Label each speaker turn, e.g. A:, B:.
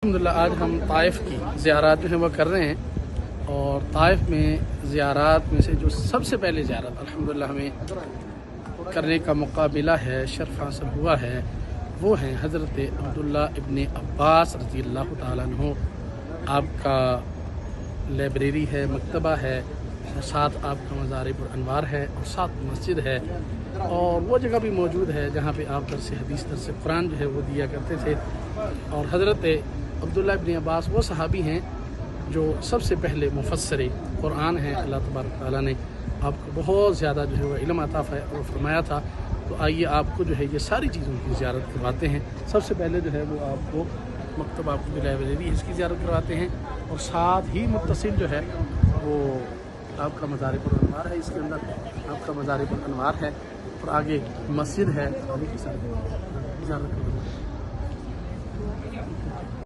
A: अल्हम्दुलिल्लाह आज हम ताइफ़ की ज़ियारत जो है वो कर रहे हैं और ताइफ़ में ज़ियारत में से जो सबसे पहले ज़ियारत अल्हम्दुलिल्लाह हमें करने का मौका मिला है, शर्फ़ हासिल हुआ है, वो है हज़रत अब्दुल्ला इब्न अब्बास रज़ियल्लाहु ताला अन्हु। आपका लाइब्रेरी है, मकतबा है और साथ आपका मज़ारिबुल अनवार है और साथ मस्जिद है और वो जगह भी मौजूद है जहाँ पे आप दरस हदीस दरस कुरान जो है वो दिया करते थे। और हज़रत अब्दुल्ला इब्न अब्बास वो सहाबी हैं जो सबसे पहले मुफस्सिर कुरान हैं। अल्लाह तबारक तआला ने आपको बहुत ज़्यादा जो है वो इल्म अता फरमाया था। तो आइए आपको जो है ये सारी चीज़ों की ज़ियारत करवाते हैं। सबसे पहले जो है वो आपको मकतबा, आपकी जो लाइब्रेरी है इसकी ज़ियारत करवाते हैं और साथ ही मुत्तसिल जो है वो आपका मज़ारिबुल अनवार है। इसके अंदर आपका मज़ारिबुल अनवार है और आगे मस्जिद है, आगे की साइड ज़ियारत